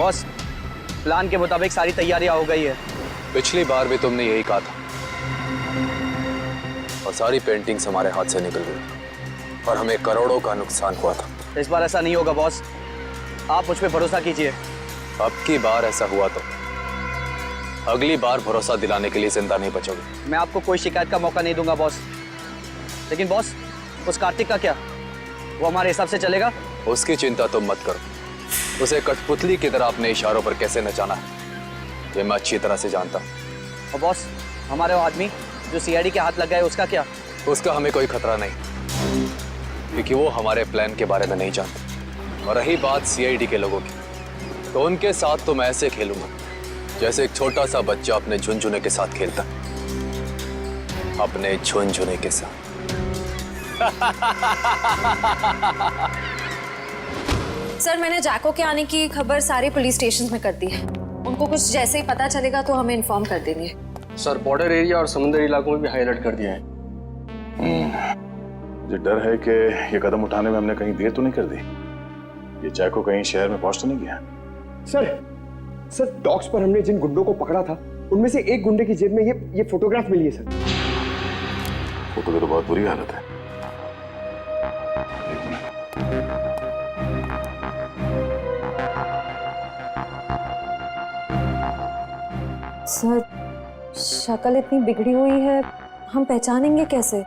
Boss, plan के मुताबिक सारी तैयारियां हो गई है। पिछली बार भी तुमने यही कहा था और सारी पेंटिंग्स हमारे हाथ से निकल गई और हमें करोड़ों का नुकसान हुआ था। इस बार ऐसा नहीं होगा बॉस, आप मुझ पे भरोसा कीजिए। अब की बार ऐसा हुआ तो अगली बार भरोसा दिलाने के लिए जिंदा नहीं बचोगे। मैं आपको कोई शिकायत का मौका नहीं दूंगा बॉस। लेकिन बॉस, उस कार्तिक का क्या? वो हमारे हिसाब से चलेगा? उसकी चिंता तुम मत करो। उसे कठपुतली की तरह अपने इशारों पर कैसे नचाना है ये मैं अच्छी तरह से जानता हूँ। और बॉस, हमारे वो आदमी जो सीआईडी के हाथ लग गए, उसका क्या? उसका हमें कोई खतरा नहीं, क्योंकि वो हमारे प्लान के बारे में नहीं जानते। और रही बात सीआईडी के लोगों की, तो उनके साथ तो मैं ऐसे खेलूंगा जैसे एक छोटा सा बच्चा अपने झुनझुने के साथ खेलता, अपने झुनझुने के साथ। सर, मैंने जैको के आने की खबर सारे पुलिस स्टेशन में कर दी है। उनको कुछ जैसे ही पता चलेगा तो हमें इन्फॉर्म कर देंगे। सर, बॉर्डर एरिया और समुद्री इलाकों में भी हाई अलर्ट कर दिया है। मुझे डर है कि ये कदम उठाने में हमने कहीं देर तो नहीं कर दी। ये जैको कहीं शहर में पहुंच तो नहीं गया? सर डॉक्स पर हमने जिन गुंडों को पकड़ा था उनमें से एक गुंडे की जेब में ये फोटोग्राफ मिली है सर। फोटो की तो बहुत बुरी हालत है। एक मिनट। सर, शक्ल इतनी बिगड़ी हुई है, हम पहचानेंगे कैसे?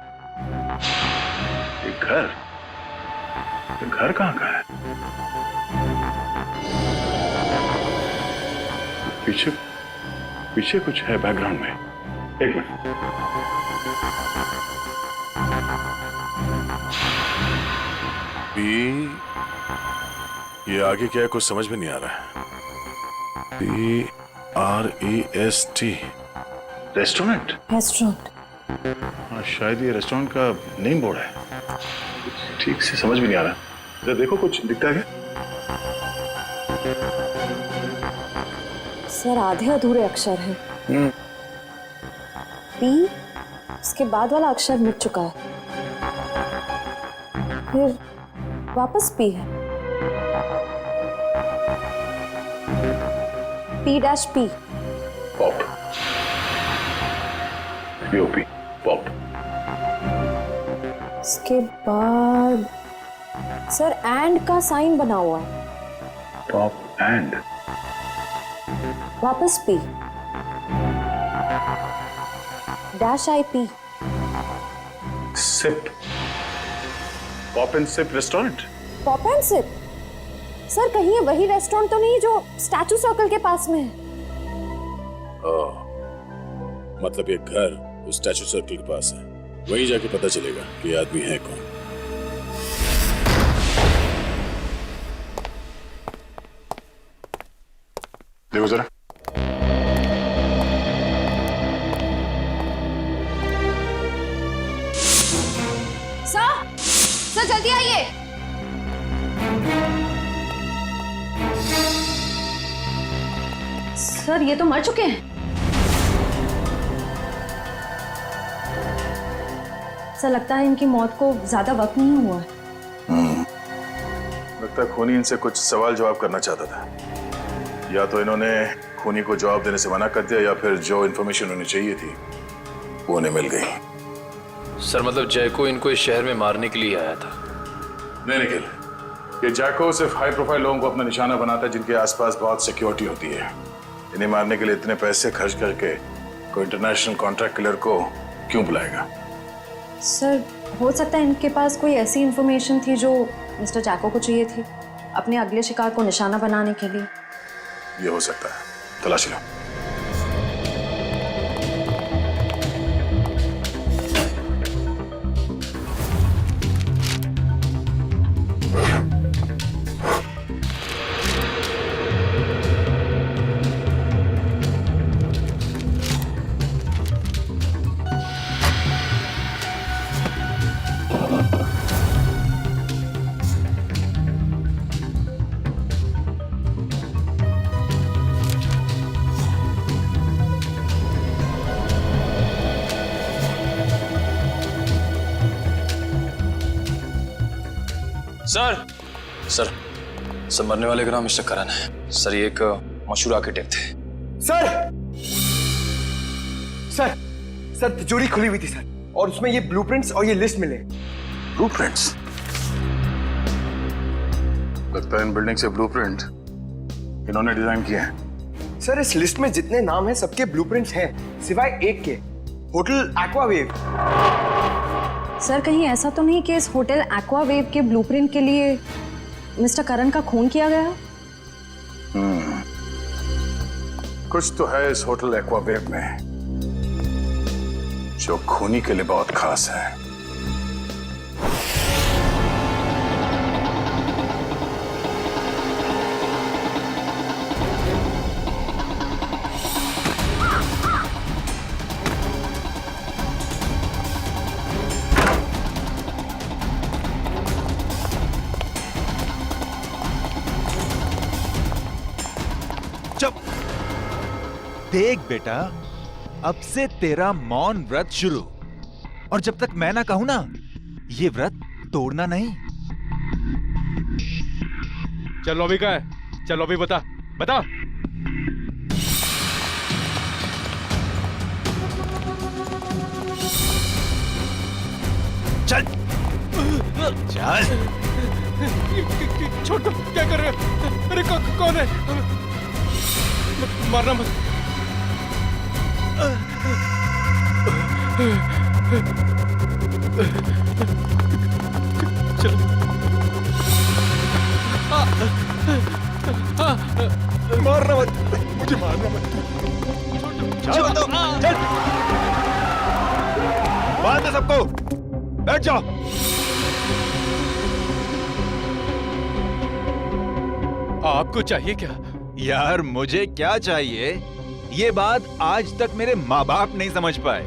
ये घर कहाँ का है? पीछे कुछ है बैकग्राउंड में। एक मिनट। ये आगे क्या है कुछ समझ में नहीं आ रहा है। PREST restaurant. हाँ, शायद ये रेस्टोरेंट का नेम बोर्ड है। ठीक से समझ में नहीं आ रहा। जरा देखो कुछ दिखता है क्या? सर, आधे अधूरे अक्षर हैं। पी, उसके बाद वाला अक्षर मिट चुका है, फिर वापस पी है। P-P। पॉप। POP pop. उसके बाद सर एंड का साइन बना हुआ है। Pop and. वापस P. -IP। Sip. Pop and sip restaurant. Pop and sip. Sir, कहीं ये वही रेस्टोरेंट तो नहीं जो स्टैचू सर्कल के पास में है? मतलब ये घर उस स्टैचू सर्कल के पास है। वहीं जाके पता चलेगा कि ये आदमी है कौन। देखो जरा। सर जल्दी आइए। सर, ये तो मर चुके हैं। सर, लगता है इनकी मौत को ज्यादा वक्त नहीं हुआ है। लगता है खूनी इनसे कुछ सवाल जवाब करना चाहता था। या तो इन्होंने खूनी को जवाब देने से मना कर दिया या फिर जो इन्फॉर्मेशन उन्हें चाहिए थी वो उन्हें मिल गई। सर, मतलब जैको इनको इस शहर में मारने के लिए आया था? नहीं निखिल, ये जैको सिर्फ हाई प्रोफाइल लोगों को अपना निशाना बनाता है जिनके आसपास बहुत सिक्योरिटी होती है। इन्हें मारने के लिए इतने पैसे खर्च करके कोई इंटरनेशनल कॉन्ट्रैक्ट किलर को क्यों बुलाएगा? सर, हो सकता है इनके पास कोई ऐसी इंफॉर्मेशन थी जो मिस्टर जैको को चाहिए थी अपने अगले शिकार को निशाना बनाने के लिए। ये हो सकता है, तलाशी लो। सर, सर मरने वाले का नाम मिस्टर करण है। सर ये एक मशहूर आर्किटेक्ट थे। सर सर सर तिजोरी खुली हुई थी सर, और उसमें ये ब्लूप्रिंट्स और ये लिस्ट मिले। ब्लूप्रिंट्स? लगता है इन बिल्डिंग से ब्लूप्रिंट इन्होंने डिजाइन किए हैं। सर इस लिस्ट में जितने नाम हैं सबके ब्लूप्रिंट्स हैं सिवाय एक के, होटल एक्वावेव। सर कहीं ऐसा तो नहीं कि इस होटल एक्वावेव के ब्लूप्रिंट के लिए मिस्टर करण का खून किया गया? कुछ तो है इस होटल एक्वावेव में जो खूनी के लिए बहुत खास है। चुप। देख बेटा, अब से तेरा मौन व्रत शुरू, और जब तक मैं ना कहूं ना, ये व्रत तोड़ना नहीं। चल अभी का है, चल अभी बता बता। चल चल। छोड़ दो, क्या कर रहे हो? अरे कौन है? मारना मत। चलो। मारना मत, मुझे मारना मत। चल तो, चल। बांध दे सबको, बैठ जाओ। आपको चाहिए क्या? यार मुझे क्या चाहिए, ये बात आज तक मेरे माँ बाप नहीं समझ पाए।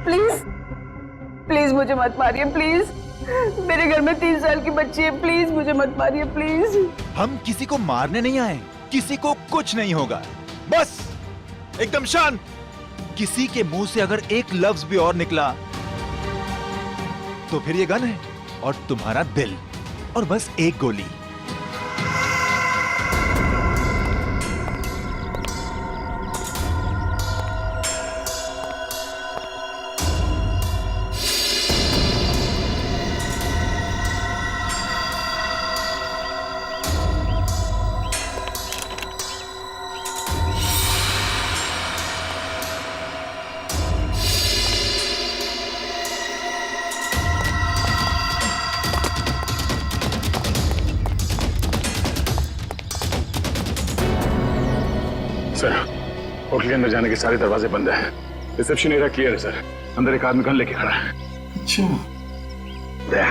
प्लीज प्लीज मुझे मत मारिए, प्लीज। मेरे घर में 3 साल की बच्ची है, प्लीज मुझे मत मारिए, प्लीज। हम किसी को मारने नहीं आए, किसी को कुछ नहीं होगा, बस एकदम शांत। किसी के मुंह से अगर एक लफ्ज भी और निकला तो फिर ये गन है और तुम्हारा दिल, और बस एक गोली। सर होटल के अंदर जाने के सारे दरवाजे बंद हैं। रिसेप्शन एरिया क्लियर है सर। अंदर एक आदमी गन लेके खड़ा है। अच्छा दया,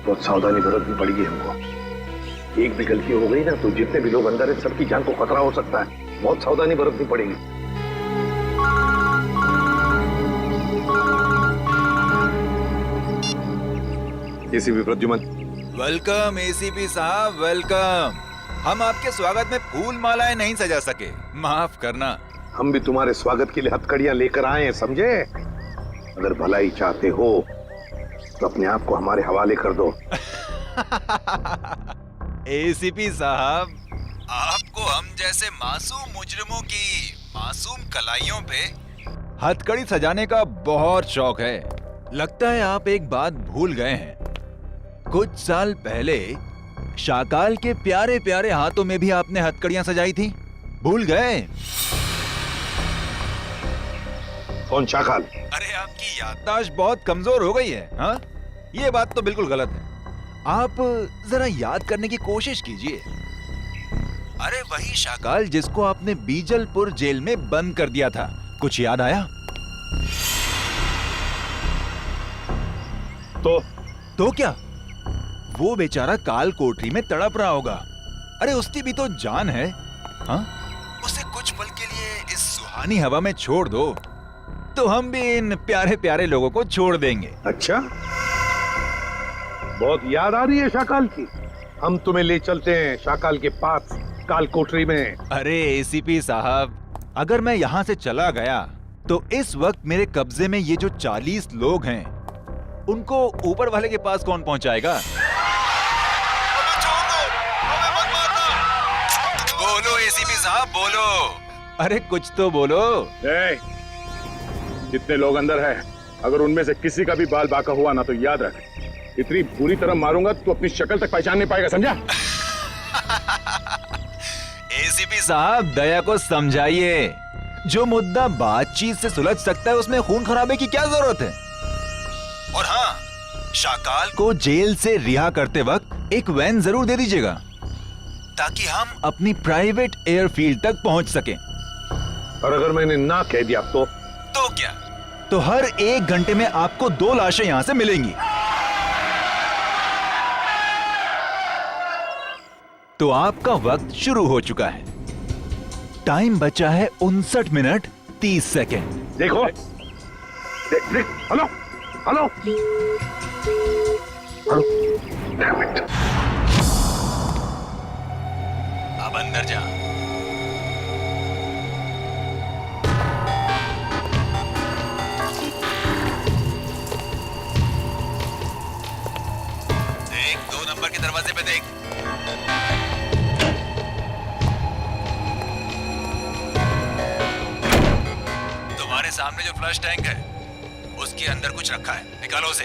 बहुत सावधानी बरतनी पड़ेगी हमको। एक भी गलती हो गई ना तो जितने भी लोग अंदर है सबकी जान को खतरा हो सकता है। बहुत सावधानी बरतनी पड़ेगी। एसीपी प्रद्युमन। वेलकम एसीपी साहब, वेलकम। हम आपके स्वागत में फूल मालाएं नहीं सजा सके, माफ करना। हम भी तुम्हारे स्वागत के लिए हथकड़ियां लेकर आए हैं, समझे? अगर भलाई चाहते हो तो अपने आप को हमारे हवाले कर दो। एसीपी साहब, आपको हम जैसे मासूम मुजरिमों की मासूम कलाइयों पे हथकड़ी सजाने का बहुत शौक है। लगता है आप एक बात भूल गए हैं। कुछ साल पहले शाकाल के प्यारे प्यारे हाथों में भी आपने हथकड़ियां सजाई थी, भूल गए? कौन शाकाल? अरे आपकी याददाश्त बहुत कमजोर हो गई है। हाँ, ये बात तो बिल्कुल गलत है। आप जरा याद करने की कोशिश कीजिए। अरे वही शाकाल जिसको आपने बीजलपुर जेल में बंद कर दिया था, कुछ याद आया? तो क्या? वो बेचारा काल कोठरी में तड़प रहा होगा। अरे उसकी भी तो जान है। हाँ, उसे कुछ पल के लिए इस सुहानी हवा में छोड़ दो तो हम भी इन प्यारे प्यारे लोगों को छोड़ देंगे। अच्छा, बहुत याद आ रही है शाकाल की। हम तुम्हें ले चलते हैं शाकाल के पास, काल कोठरी में। अरे एसीपी साहब, अगर मैं यहाँ से चला गया तो इस वक्त मेरे कब्जे में ये जो 40 लोग हैं उनको ऊपर वाले के पास कौन पहुंचाएगा? साहब बोलो। अरे कुछ तो बोलो। जितने लोग अंदर हैं, अगर उनमें से किसी का भी बाल बांका हुआ ना तो याद रख, इतनी बुरी तरह मारूंगा तो अपनी शक्ल तक पहचान नहीं पाएगा, समझा? एसीपी साहब दया को समझाइए, जो मुद्दा बातचीत से सुलझ सकता है उसमें खून खराबे की क्या जरूरत है। और हाँ, शाकाल को जेल से रिहा करते वक्त एक वैन जरूर दे दीजिएगा ताकि हम अपनी प्राइवेट एयरफील्ड तक पहुंच सकें। और अगर मैंने ना कह दिया तो क्या? तो हर 1 घंटे में आपको 2 लाशें यहां से मिलेंगी। तो आपका वक्त शुरू हो चुका है। टाइम बचा है 59 मिनट 30 सेकेंड। देखो, देख, hello hello hello, damn it. अब अंदर जा। देख, 2 नंबर के दरवाजे पे देख। तुम्हारे सामने जो फ्लश टैंक है उसके अंदर कुछ रखा है, निकालो उसे।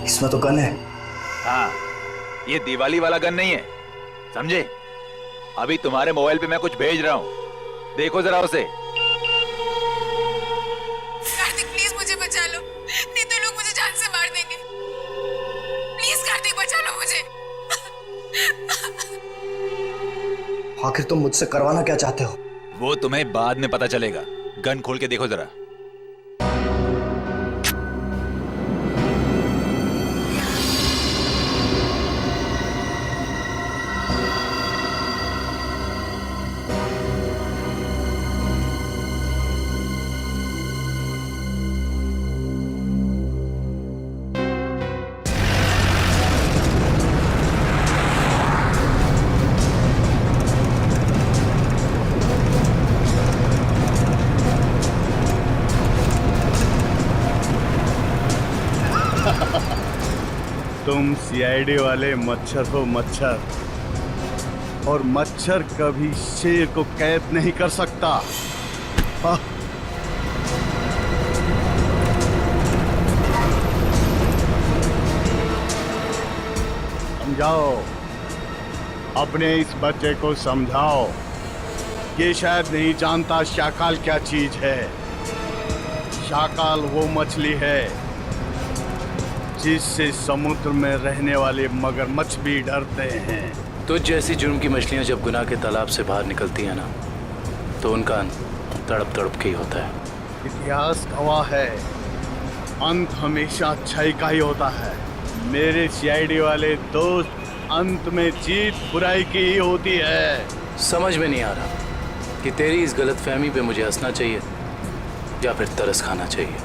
इसमें तो गन है। हाँ, ये दिवाली वाला गन नहीं है, समझे? अभी तुम्हारे मोबाइल पे मैं कुछ भेज रहा हूँ, देखो जरा उसे। कार्तिक प्लीज मुझे बचा लो, नहीं तो लोग मुझे जान से मार देंगे। प्लीज कार्तिक बचा लो मुझे। आखिर तुम मुझसे करवाना क्या चाहते हो? वो तुम्हें बाद में पता चलेगा। गन खोल के देखो जरा। तुम सीआईडी वाले मच्छर हो, मच्छर। और मच्छर कभी शेर को कैद नहीं कर सकता। समझाओ, अपने इस बच्चे को समझाओ। ये शायद नहीं जानता शाकाल क्या चीज है। शाकाल वो मछली है जिससे समुद्र में रहने वाले मगरमच्छ भी डरते हैं। तो जैसी जुर्म की मछलियां जब गुनाह के तालाब से बाहर निकलती हैं ना, तो उनका अंत तड़प तड़प के ही होता है। इतिहास गवाह है, अंत हमेशा अच्छाई का ही होता है। मेरे सीआईडी वाले दोस्त, अंत में जीत बुराई की ही होती है। समझ में नहीं आ रहा कि तेरी इस गलतफहमी पे मुझे हंसना चाहिए या फिर तरस खाना चाहिए।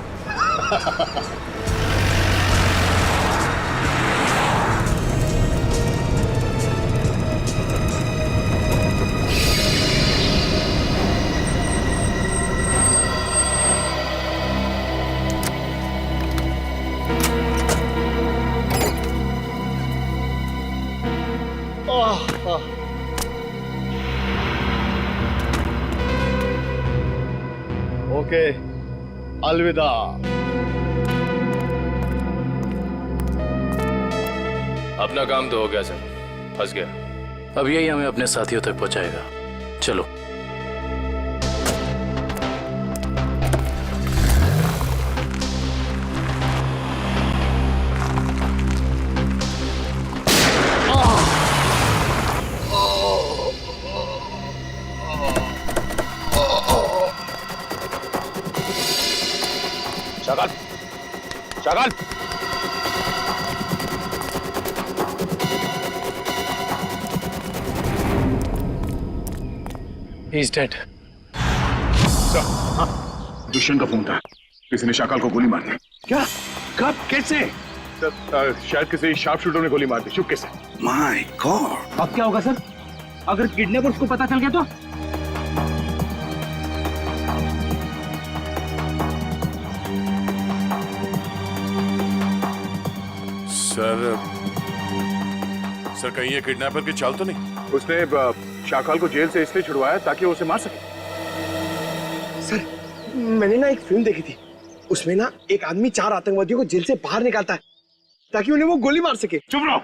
ओके, अलविदा। अपना काम तो हो गया सर, फंस गया। अब यही हमें अपने साथियों तक पहुंचाएगा। चलो। Shakaal, Shakaal, He's dead. दुष्यंत का फोन था, किसी ने शाकाल को गोली मार दी। क्या? कब? कैसे? सर शायद किसी शार्प शूटर ने गोली मार दी, चुपके से। माय गॉड, अब क्या होगा सर? अगर किडनैपर्स को पता चल गया तो? सर कहीं ये किडनैपर की चाल तो नहीं? उसने शाकाल को जेल से इसलिए छुड़वाया ताकि वो उसे मार सके। सर मैंने ना एक फिल्म देखी थी, उसमें ना एक आदमी 4 आतंकवादियों को जेल से बाहर निकालता है ताकि उन्हें वो गोली मार सके। चुप रहो,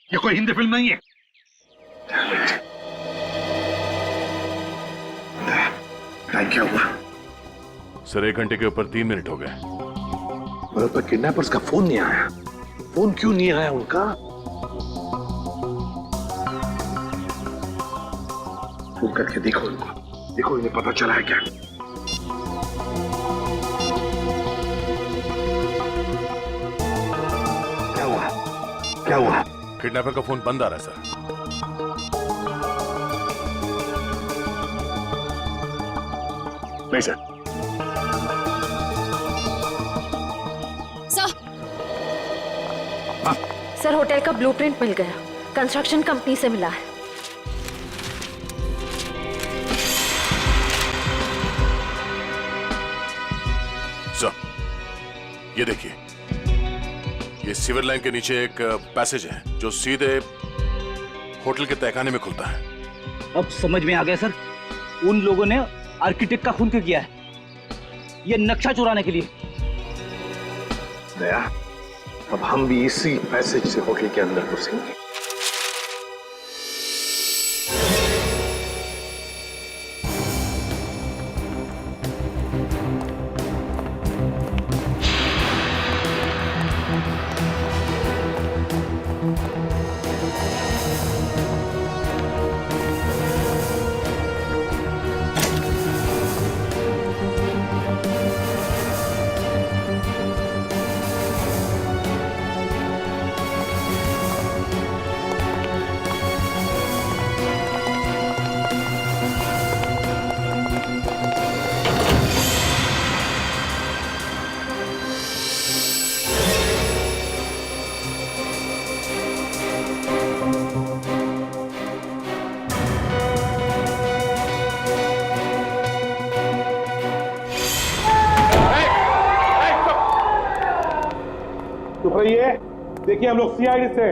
ये कोई हिंदी फिल्म नहीं है। क्या हुआ? सर 1 घंटे के ऊपर 3 मिनट हो गए। पर किडनैपर्स का फोन नहीं आया। फोन क्यों नहीं आया उनका? फोन करके देखो उनको, देखो इन्हें पता चला है क्या? क्या हुआ? क्या हुआ? किडनैपर का फोन बंद आ रहा है सर। नहीं सर। सर होटल का ब्लूप्रिंट मिल गया, कंस्ट्रक्शन कंपनी से मिला है। सर ये देखिए, ये सीवर लाइन के नीचे एक पैसेज है जो सीधे होटल के तहखाने में खुलता है। अब समझ में आ गया सर, उन लोगों ने आर्किटेक्ट का खून क्यों किया है? ये नक्शा चुराने के लिए। दया, अब हम भी इसी पैसेज से होटल के अंदर घुसेंगे। चुप रहिए। देखिए हम लोग सीआईडी से,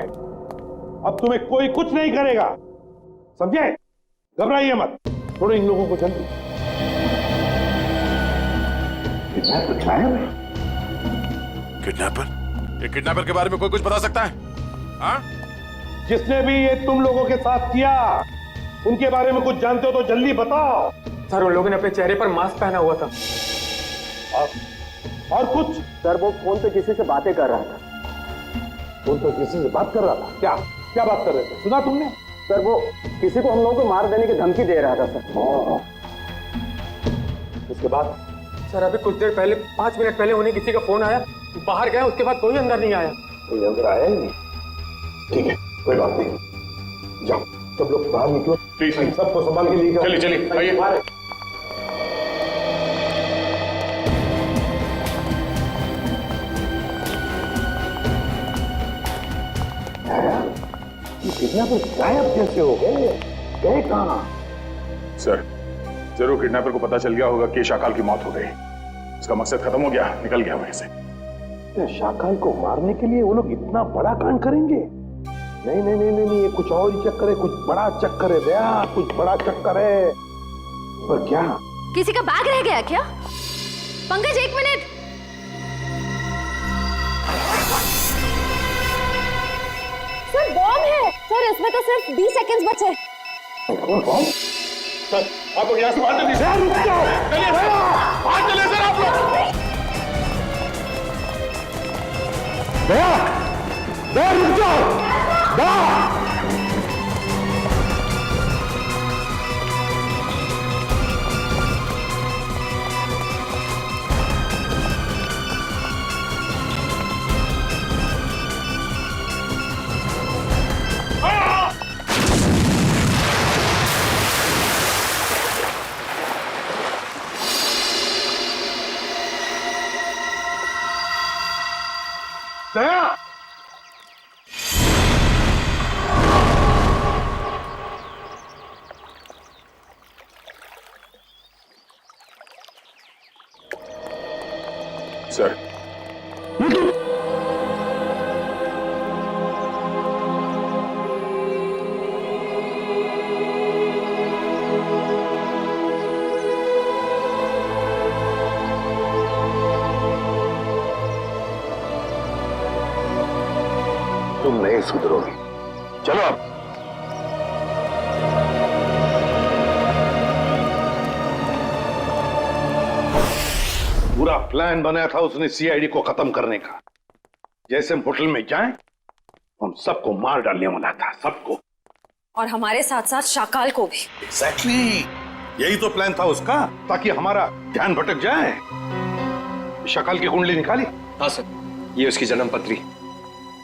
अब तुम्हें कोई कुछ नहीं करेगा, समझे? घबराइए मत, थोड़े इन लोगों को जल्दी। किडनैपर? ये किडनैपर के बारे में कोई कुछ बता सकता है? हाँ? जिसने भी ये तुम लोगों के साथ किया, उनके बारे में कुछ जानते हो तो जल्दी बताओ। सर उन लोगों ने अपने चेहरे पर मास्क पहना हुआ था। और कुछ? सर वो फोन पे किसी से बातें कर रहा था। फोन पे किसी से बात कर रहा था? क्या क्या बात कर रहे थे, सुना तुमने? सर वो किसी को हम लोगों को मार देने की धमकी दे रहा था सर। उसके बाद? सर अभी कुछ देर पहले, 5 मिनट पहले उन्हें किसी का फोन आया, बाहर गए, उसके बाद कोई अंदर नहीं आया। कोई अंदर आया ही नहीं? ठीक है, कोई बात नहीं, जाओ सब लोग बाहर निकलो, प्लीज सबको संभाल के लिए जाओ। चलिए चलिए आइए। किडनैपर गायब कैसे हो गए? गए कहाँ? सर जरूर किडनैपर को पता चल गया होगा कि शाकाल की मौत हो गई। उसका मकसद खत्म हो गया, निकल गया वहीं से। शाकाल को मारने के लिए वो लोग इतना बड़ा कांड करेंगे? नहीं नहीं नहीं नहीं, ये कुछ और ही चक्कर है, कुछ बड़ा चक्कर है दया, कुछ बड़ा चक्कर है। पर क्या? किसी का बैग रह गया क्या? पंकज 1 मिनट। सर बॉम्ब है सर, इसमें तो सिर्फ 20 सेकंड्स बचे। कौन बॉम्ब? सर आप लोग यहाँ से बाहर चलिए। सर रुक जाओ, चलिए सर, बाहर चलिए सर आप लोग। दया, दया रुक जाओ, दया। दया सर, तुम नहीं सुधरोगे। चलो अब। पूरा प्लान बनाया था उसने सीआईडी को खत्म करने का। जैसे हम होटल में जाएं, हम सबको मार डालने वाला था, सबको। और हमारे साथ साथ शाकाल को भी। एग्जैक्टली, यही तो प्लान था उसका, ताकि हमारा ध्यान भटक जाए। शक्ल की कुंडली निकाली? हाँ सर, ये उसकी जन्म पत्री।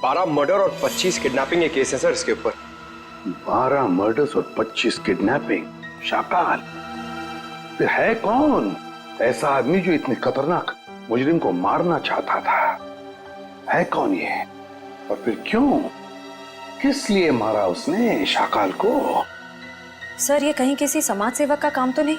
12 मर्डर और 25 किडनैपिंग के केस हैं सर इसके ऊपर। 12 मर्डर्स और 25 किडनैपिंग। शाकाल फिर है कौन ऐसा आदमी जो इतने खतरनाक मुजरिम को मारना चाहता था? है कौन ये, और फिर क्यों, किस लिए मारा उसने शाकाल को? सर, ये कहीं किसी समाज सेवक का काम तो नहीं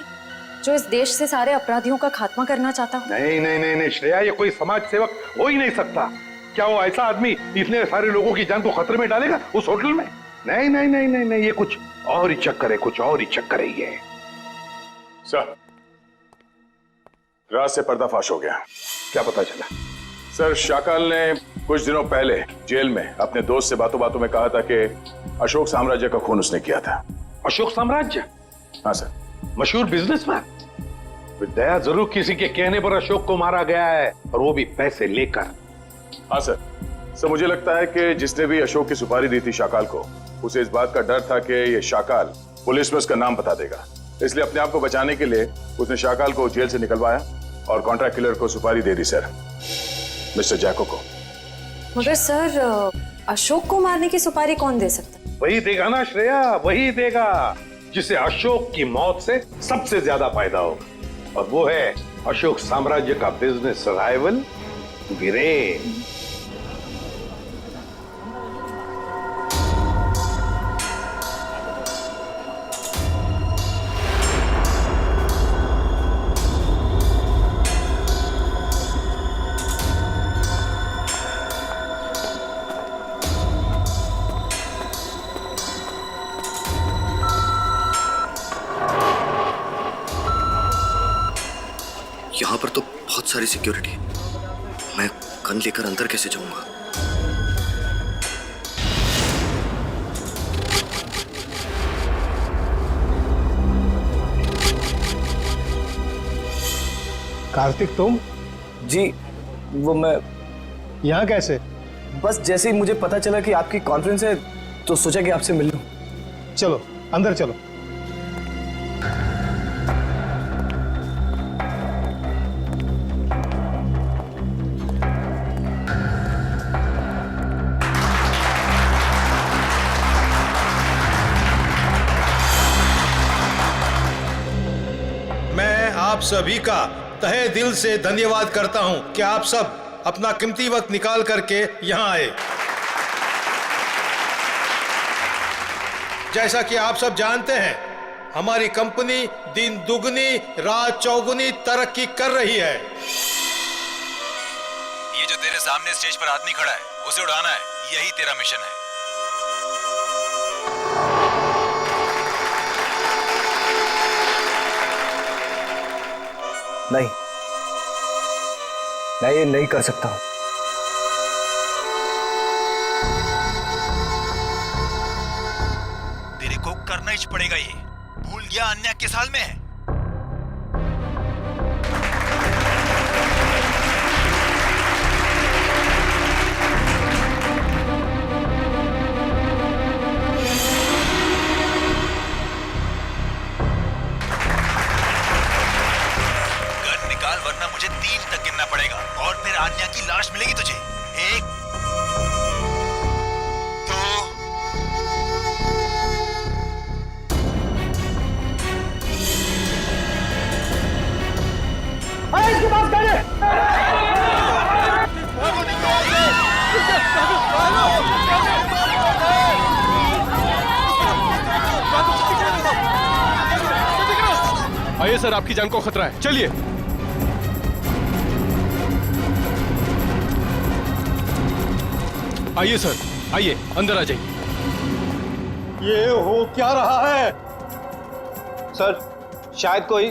जो इस देश से सारे अपराधियों का खात्मा करना चाहता हो? नहीं नहीं नहीं नहीं श्रेया, ये कोई समाज सेवक हो ही नहीं सकता। क्या वो ऐसा आदमी इतने सारे लोगों की जान को खतरे में डालेगा उस होटल में? नहीं नहीं नहीं नहीं नहीं, ये कुछ और ही चक्कर है, कुछ और ही चक्कर है ये। सर, रात से पर्दाफाश हो गया। क्या पता चला? सर, शाकाल ने कुछ दिनों पहले जेल में अपने दोस्त से बातों बातों में कहा था कि अशोक साम्राज्य का खून उसने किया था। अशोक साम्राज्य? हाँ सर। मशहूर बिजनेसमैन। दया जरूर किसी के कहने पर अशोक को मारा गया है, और वो भी पैसे लेकर। हाँ सर। सर, मुझे लगता है कि जिसने भी अशोक की सुपारी दी थी शाकाल को, उसे इस बात का डर था कि ये शाकाल पुलिस में उसका नाम बता देगा, इसलिए अपने आप को बचाने के लिए उसने शाकाल को जेल से निकलवाया और कॉन्ट्रैक्ट किलर को सुपारी दे दी सर, मिस्टर जैको को। मगर सर, अशोक को मारने की सुपारी कौन दे सकता? वही देगा ना श्रेया, वही देगा जिसे अशोक की मौत से सबसे ज्यादा फायदा होगा, और वो है अशोक साम्राज्य का बिजनेस राइवल वीरेन। यहाँ पर तो बहुत सारी सिक्योरिटी है, मैं गन लेकर अंदर कैसे जाऊंगा? कार्तिक, तुम? जी, वो मैं यहाँ कैसे? बस जैसे ही मुझे पता चला कि आपकी कॉन्फ्रेंस है तो सोचा कि आपसे मिल लूं। चलो अंदर चलो। आप सभी का तहे दिल से धन्यवाद करता हूं कि आप सब अपना कीमती वक्त निकाल करके यहां आए। जैसा कि आप सब जानते हैं, हमारी कंपनी दिन दुगनी रात चौगुनी तरक्की कर रही है। ये जो तेरे सामने स्टेज पर आदमी खड़ा है, उसे उड़ाना है, यही तेरा मिशन है। नहीं, मैं ये नहीं कर सकता हूं। तेरे को करना ही पड़ेगा, ये भूल गया अन्य के साल में है। वरना मुझे 3 तक गिनना पड़ेगा और फिर आन्या की लाश मिलेगी तुझे। 1 2 इसके पास गाड़ी है। आइए सर, आपकी जान को खतरा है, चलिए। आइए सर, आइए अंदर आ जाइए। ये हो क्या रहा है? सर शायद कोई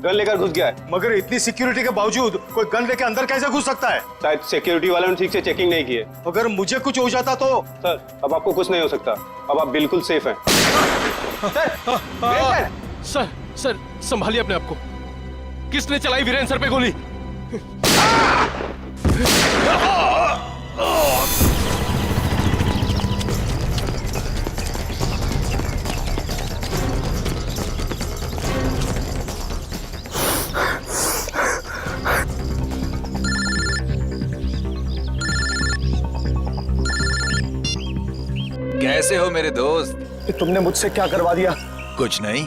गन लेकर घुस गया है। मगर इतनी सिक्योरिटी के बावजूद कोई गन लेकर अंदर कैसे घुस सकता है? शायद सिक्योरिटी वालों ने ठीक से चेकिंग नहीं की है। अगर मुझे कुछ हो जाता तो? सर अब आपको कुछ नहीं हो सकता, अब आप बिल्कुल सेफ हैं। सर संभालिए अपने आप को। किसने चलाई वीरेन सर पे गोली? कैसे हो मेरे दोस्त? तुमने मुझसे क्या करवा दिया? कुछ नहीं,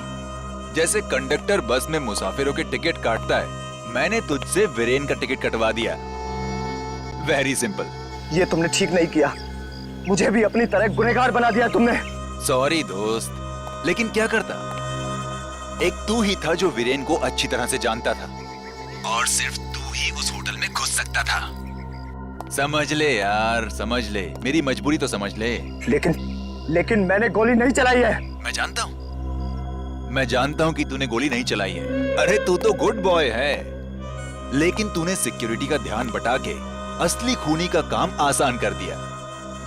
जैसे कंडक्टर बस में मुसाफिरों के टिकट काटता है, मैंने तुझसे वीरेन का टिकट कटवा दिया। Very simple. ये तुमने ठीक नहीं किया, मुझे भी अपनी तरह गुनहगार बना दिया तुमने। सॉरी दोस्त, लेकिन क्या करता, एक तू ही था जो वीरेन को अच्छी तरह से जानता था और सिर्फ तू ही उस होटल में घुस सकता था। समझ ले यार, समझ ले, मेरी मजबूरी तो समझ ले। लेकिन मैंने गोली नहीं चलाई है। मैं जानता हूं कि तूने गोली नहीं चलाई है। अरे तू तो गुड बॉय है, लेकिन तूने सिक्योरिटी का ध्यान बटा के असली खूनी का काम आसान कर दिया,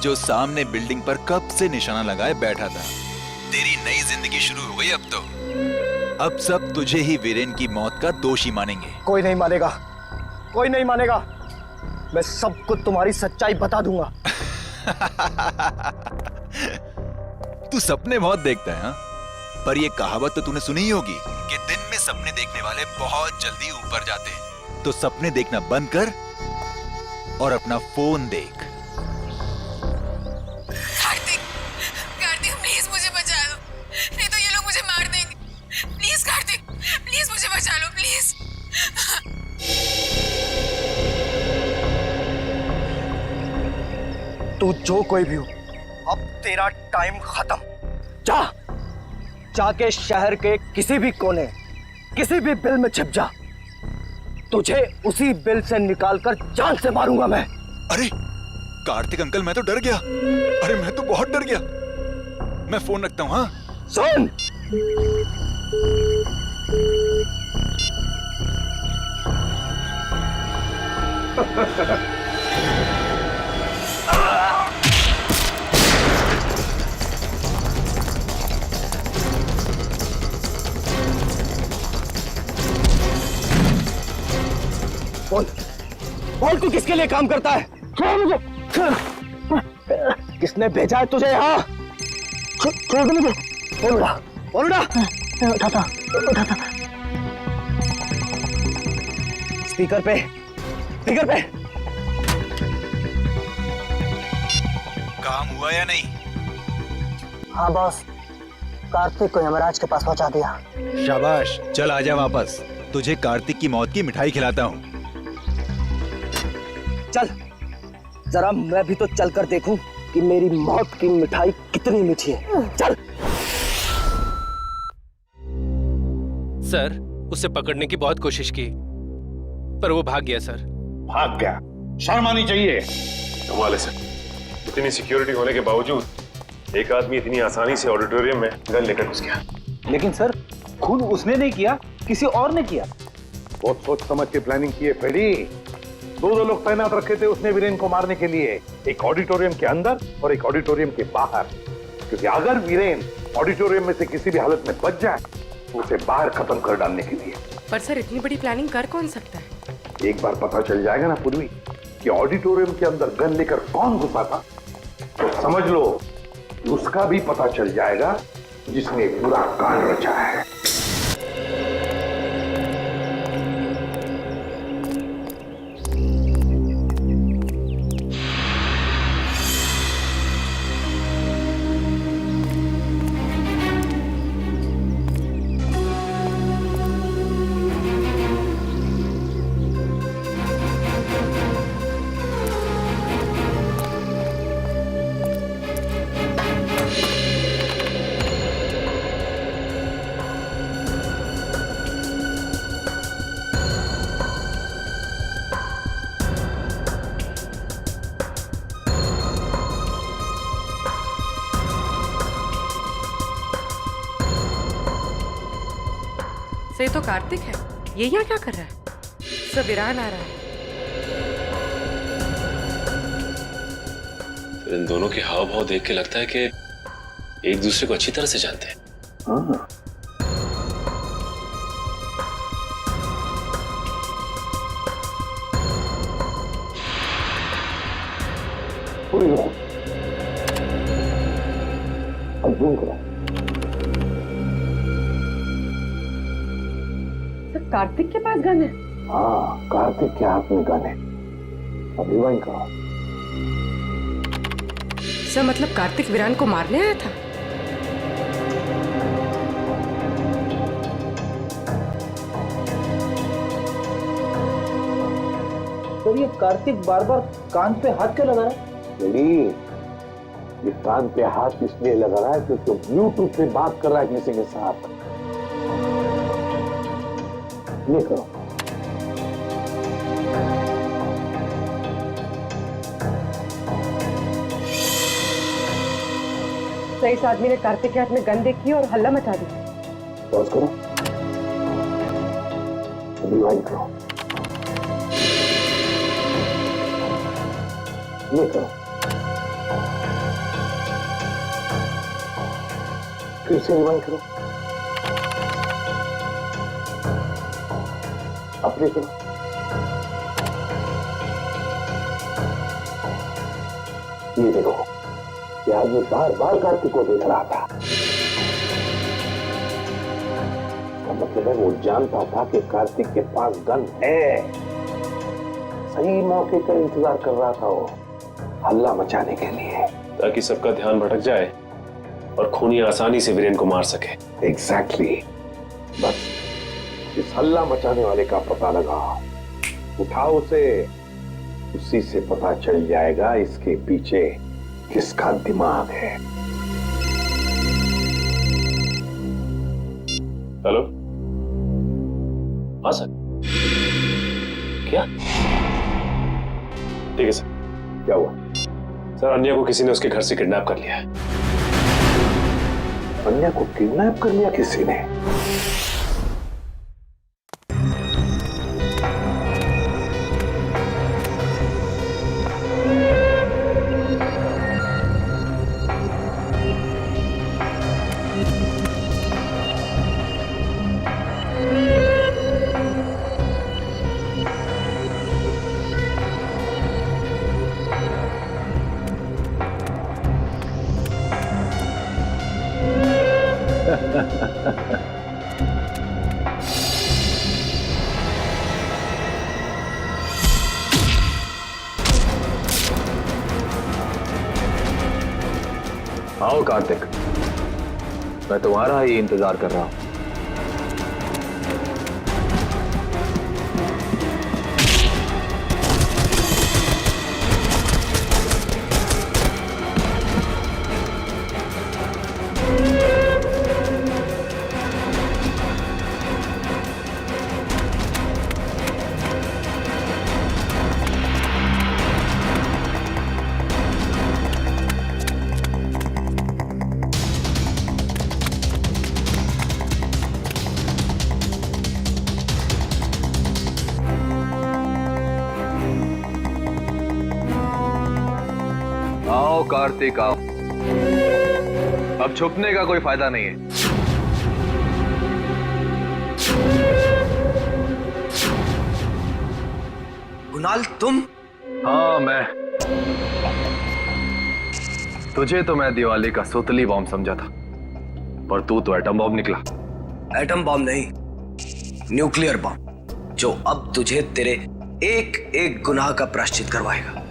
जो सामने बिल्डिंग पर कब से निशाना लगाए बैठा था। तेरी नई जिंदगी शुरू हो गई अब तो। अब सब तुझे ही वीरेन की मौत का दोषी मानेंगे। कोई नहीं मानेगा, कोई नहीं मानेगा। मैं सबको तुम्हारी सच्चाई बता दूंगा। तू सपने बहुत देखता है, हाँ? पर ये कहावत तो तूने सुनी ही होगी कि दिन में सपने देखने वाले बहुत जल्दी ऊपर जाते हैं। तो सपने देखना बंद कर और अपना फोन देख। कार्तिक, कार्तिक प्लीज मुझे बचा लो, नहीं तो ये लोग मुझे मार देंगे। प्लीज कार्तिक, प्लीज मुझे बचा लो, प्लीज। तू जो कोई भी हो, अब तेरा टाइम खत्म। जाके शहर के किसी भी कोने, किसी भी बिल में छिप जा। तुझे उसी बिल से निकालकर जान से मारूंगा मैं। अरे कार्तिक अंकल, मैं तो डर गया। अरे मैं तो बहुत डर गया। मैं फोन रखता हूँ। हाँ सुन, बोल तू किसके लिए काम करता है? छोड़ मुझे। किसने भेजा है तुझे यहाँ? छोड़ दे मुझे। फोन उठा। उठाता। स्पीकर पे। काम हुआ या नहीं? हाँ बॉस, कार्तिक को यमराज के पास पहुंचा दिया। शाबाश, चल आजा वापस। तुझे कार्तिक की मौत की मिठाई खिलाता हूँ। चल, जरा मैं भी तो चल कर देखूं कि मेरी मौत की मिठाई कितनी मीठी है। चल। सर, उसे पकड़ने की बहुत कोशिश की, पर वो भाग गया सर। भाग गया? शर्म आनी चाहिए। कमाल है सर, इतनी सिक्योरिटी होने के बावजूद एक आदमी इतनी आसानी से ऑडिटोरियम में गन लेकर घुस गया। लेकिन सर, खून उसने नहीं किया, किसी और ने किया। बहुत सोच समझ के प्लानिंग की है फ्रेडी। दो लोग तैनात रखे थे उसने वीरेन को मारने के लिए, एक ऑडिटोरियम के अंदर और एक ऑडिटोरियम के बाहर। क्योंकि अगर वीरेन ऑडिटोरियम में से किसी भी हालत में बच जाए तो उसे बाहर खत्म कर डालने के लिए। पर सर, इतनी बड़ी प्लानिंग कर कौन सकता है? एक बार पता चल जाएगा ना पूर्वी कि ऑडिटोरियम के अंदर गन लेकर कौन घुसा था, तो समझ लो उसका भी पता चल जाएगा जिसने बुरा कांड रचा है। सही तो कार्तिक है, ये यहाँ क्या कर रहा है? सब ईरान आ रहा है। इन दोनों के हाव भाव देख के लगता है कि एक दूसरे को अच्छी तरह से जानते हैं। हाँ। पूरी रुको। अब जूम करो। सर कार्तिक के पास गन है? हाँ, कार्तिक के हाथ में गन है। अब रिवाइंड करो। सर मतलब कार्तिक वीरान को मारने आया था? सर ये कार्तिक बार बार कान पे हाथ क्यों लगा रहा है? नहीं, ये कान पे हाथ इसलिए लगा रहा है क्योंकि ब्लूटूथ पे बात कर रहा है किसी के साथ। ये करो। सर इस आदमी ने कार्तिक के हाथ में गन देखी और हल्ला मचा दी। पॉज करो। रिवाइंड करो। ये करो। फिर से रिवाइंड करो। अपने करो। ये देखो, ये आदमी बार बार कार्तिक को देख रहा था। इसका मतलब है वो जानता था कि कार्तिक के पास गन है। सही मौके का इंतजार कर रहा था वो, हल्ला मचाने के लिए, ताकि सबका ध्यान भटक जाए और खूनी आसानी से वीरेन को मार सके। एग्जैक्टली। बस इस हल्ला मचाने वाले का पता लगा, उठाओ उसे, उसी से पता चल जाएगा इसके पीछे किसका दिमाग है। हेलो, हाँ सर। क्या? ठीक है सर। क्या हुआ? सर अन्या को किसी ने उसके घर से किडनैप कर लिया है। अन्या को किडनैप कर लिया किसी ने? आओ कार्तिक, मैं तुम्हारा ही इंतजार कर रहा हूं। आओ कार्तिक आओ, अब छुपने का कोई फायदा नहीं है। कुणाल तुम? हाँ मैं। तुझे तो मैं दिवाली का सुतली बॉम्ब समझा था, पर तू तो एटम बॉम्ब निकला। एटम बॉम्ब नहीं, न्यूक्लियर बॉम्ब, जो अब तुझे तेरे एक एक गुनाह का प्रायश्चित करवाएगा।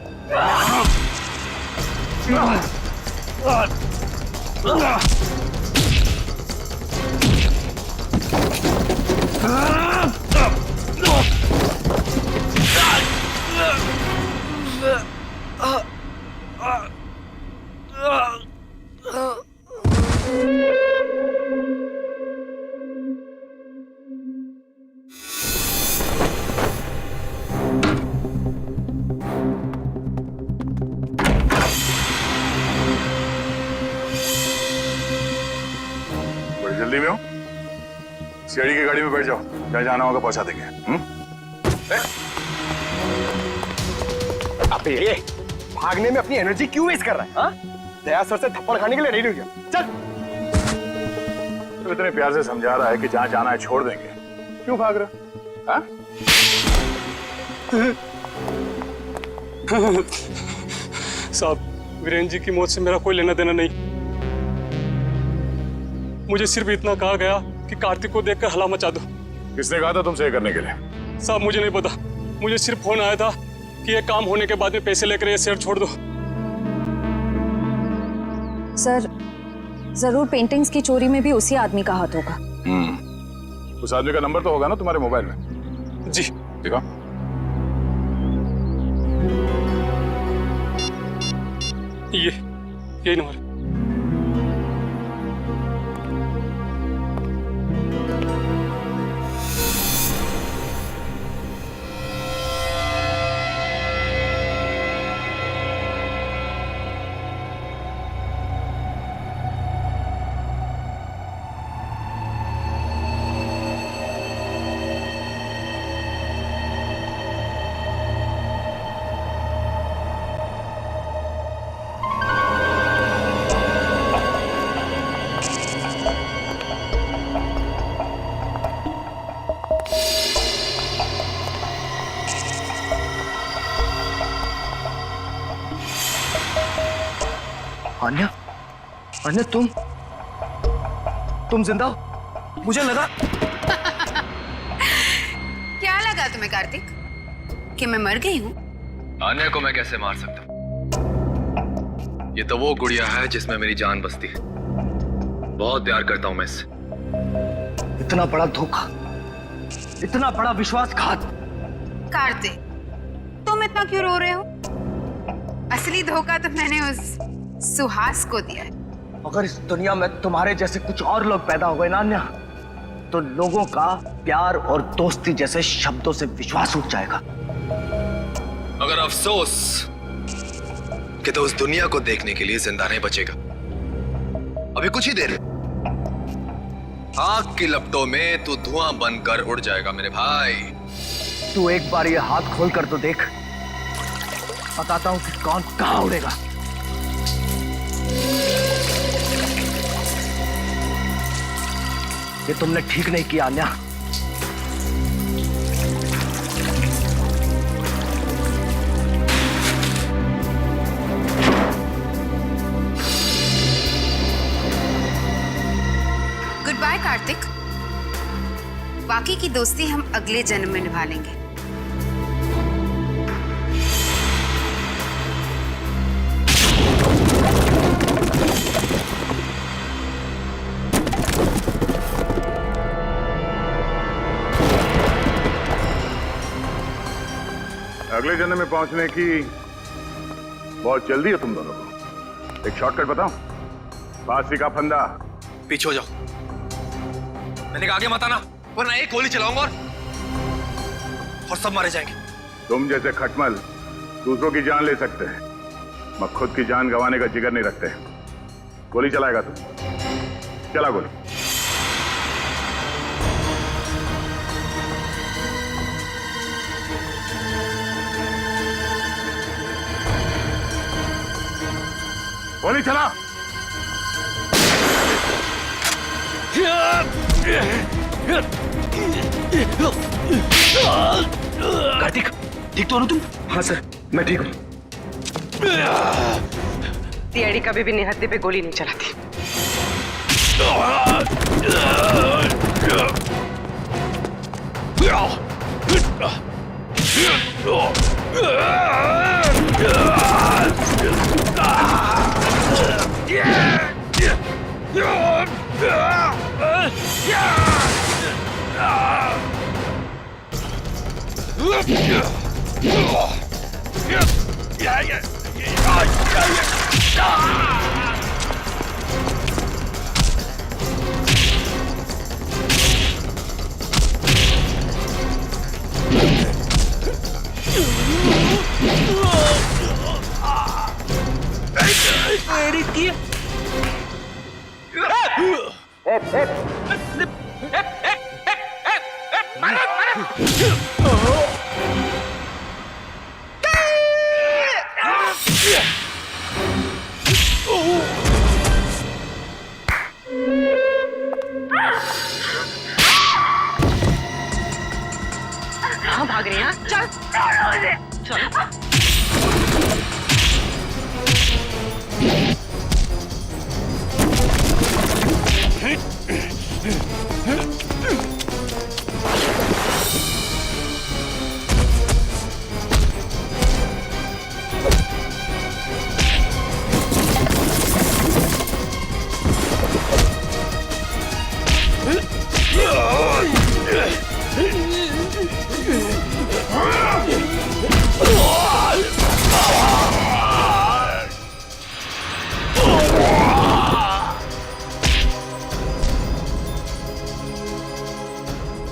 सीआईडी की गाड़ी में बैठ जाओ, जहाँ जाना होगा पहुंचा देंगे। अबे ये भागने में अपनी एनर्जी क्यों वेस्ट कर रहा है? हाँ? दया सर से थप्पड़ खाने के लिए रेडी हो गया। चल। तो इतने प्यार से समझा रहा है कि जहाँ जाना है छोड़ देंगे, क्यों भाग रहे? हाँ? साहब, वीरेंद्र जी की मौत से मेरा कोई लेना देना नहीं। मुझे सिर्फ इतना कहा गया कि कार्तिक को देखकर हला मचा दो। किसने कहा था तुमसे ये करने के लिए? साहब मुझे नहीं पता, मुझे सिर्फ फोन आया था कि ये काम होने के बाद में पैसे लेकर ये शहर छोड़ दो। सर, जरूर पेंटिंग्स की चोरी में भी उसी आदमी का हाथ होगा। उस आदमी का नंबर तो होगा ना तुम्हारे मोबाइल में? जी। देखो। यही नंबर। अन्या, अन्या तुम जिंदा हो? मुझे लगा। क्या लगा तुम्हें कार्तिक कि मैं मर गई हूँ? आन्या को मैं कैसे मार सकता हूँ? ये तो वो गुड़िया है जिसमें मेरी जान बसती है। बहुत प्यार करता हूँ मैं इससे। इतना बड़ा धोखा, इतना बड़ा विश्वासघात। कार्तिक, तुम इतना क्यों रो रहे हो? असली धोखा तो मैंने उस सुहास को दिया है। अगर इस दुनिया में तुम्हारे जैसे कुछ और लोग पैदा हो गए ना अन्या, तो लोगों का प्यार और दोस्ती जैसे शब्दों से विश्वास उठ जाएगा। मगर अफसोस कि तो उस दुनिया को देखने के लिए जिंदा नहीं बचेगा। अभी कुछ ही देर, आग की लपटों में तू धुआं बनकर उड़ जाएगा मेरे भाई। तू एक बार ये हाथ खोल कर तो देख, बताता हूं कि कौन कहां उड़ेगा। ये तुमने ठीक नहीं किया अन्या। गुड बाय कार्तिक, बाकी की दोस्ती हम अगले जन्म में निभा लेंगे। अगले जन्म में पहुंचने की बहुत जल्दी है तुम दोनों को। एक शॉर्टकट बताऊं? फांसी का फंदा। पीछे हो जाओ। मैंने कहा आगे मत आना, वरना एक गोली चलाऊंगा और सब मारे जाएंगे। तुम जैसे खटमल दूसरों की जान ले सकते हैं, मैं खुद की जान गंवाने का जिगर नहीं रखते। गोली चलाएगा तू? चला गोली। गोली चला। कार्तिक, ठीक तो हो ना तुम? हाँ सर, मैं ठीक हूँ। सीआईडी कभी भी निहत्थे पे गोली नहीं चलाती। कहाँ भाग रही हैं? चल चल।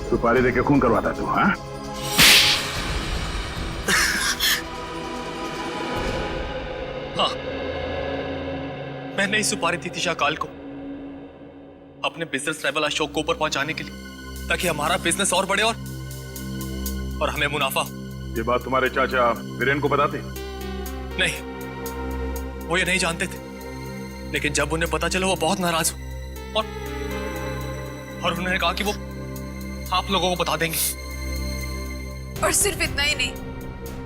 सुपारी देके खून करवाता तू, हाँ? हाँ, मैंने ही सुपारी दी थी शाकाल को अपने बिजनेस लेवल अशोक को ऊपर पहुंचाने के लिए, ताकि हमारा बिजनेस और बढ़े और हमें मुनाफा। ये बात तुम्हारे चाचा वीरेन को बताते? नहीं, वो ये नहीं जानते थे, लेकिन जब उन्हें पता चला वो बहुत नाराज हुए और उन्होंने कहा कि वो आप लोगों को बता देंगे। और सिर्फ इतना ही नहीं,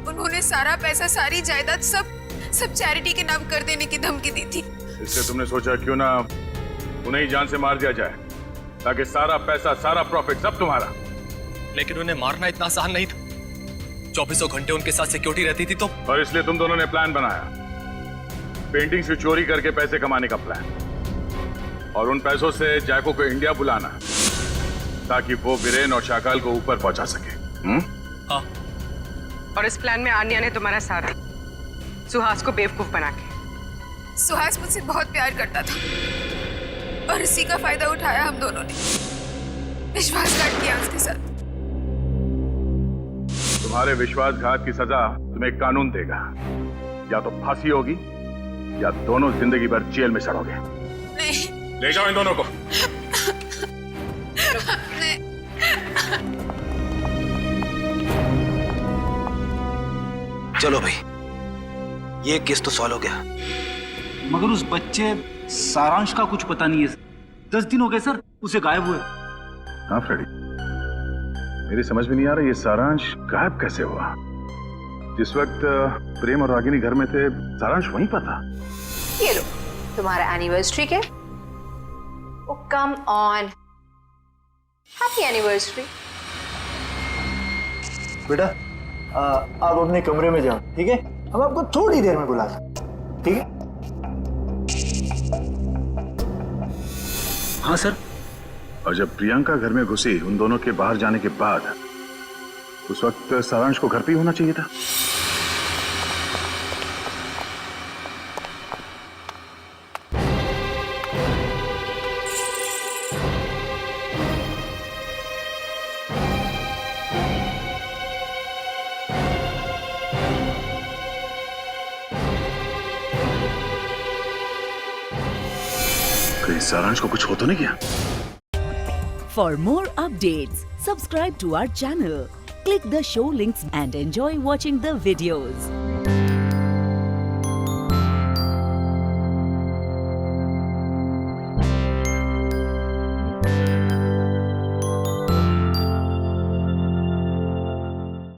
उन्होंने सारा पैसा, सारी जायदाद सब चैरिटी के नाम कर देने की धमकी दी थी। इसलिए तुमने सोचा क्यों ना उन्हें ही जान से मार दिया जाए, ताकि सारा पैसा, सारा प्रॉफिट सब तुम्हारा। लेकिन उन्हें मारना इतना आसान नहीं था, 24 घंटे उनके साथ सिक्योरिटी रहती थी तो। और इसलिए तुम दोनों ने प्लान बनाया, पेंटिंग्स की चोरी करके पैसे कमाने का प्लान, और उन पैसों से जैको को इंडिया बुलाना ताकि वो वीरेन और शाकाल को ऊपर पहुंचा सके। हाँ। और इस प्लान में आन्या ने तुम्हारा साथ दिया, सुहास को बेवकूफ बना के। सुहास मुझसे बहुत प्यार करता था और इसी का फायदा उठाया हम दोनों ने, विश्वासघात किया उसके साथ। तुम्हारे विश्वासघात की सजा तुम्हें कानून देगा, या तो फांसी होगी या दोनों जिंदगी भर जेल में सड़ोगे। नहीं। ले जाओ इन दोनों को। चलो भाई, ये केस तो सॉल्व हो गया। मगर उस बच्चे सारांश का कुछ पता नहीं है। 10 दिन हो गए सर उसे गायब हुए। हाँ फ्रेडी, मेरी समझ में नहीं आ रहा ये सारांश गायब कैसे हुआ। जिस वक्त प्रेम और रागिनी घर में थे, सारांश वहीं पर था। ये लो तुम्हारा एनिवर्सरी के। ओ कम ऑन, हैप्पी एनिवर्सरी। बेटा आप अपने कमरे में जाओ, ठीक है? हम आपको थोड़ी देर में बुलाते, ठीक है? हाँ सर। और जब प्रियंका घर में घुसी उन दोनों के बाहर जाने के बाद, उस वक्त सारांश को घर पे ही होना चाहिए था। कहीं सारांश को कुछ हो तो नहीं गया? For more updates, subscribe to our channel, click the show links and enjoy watching the videos.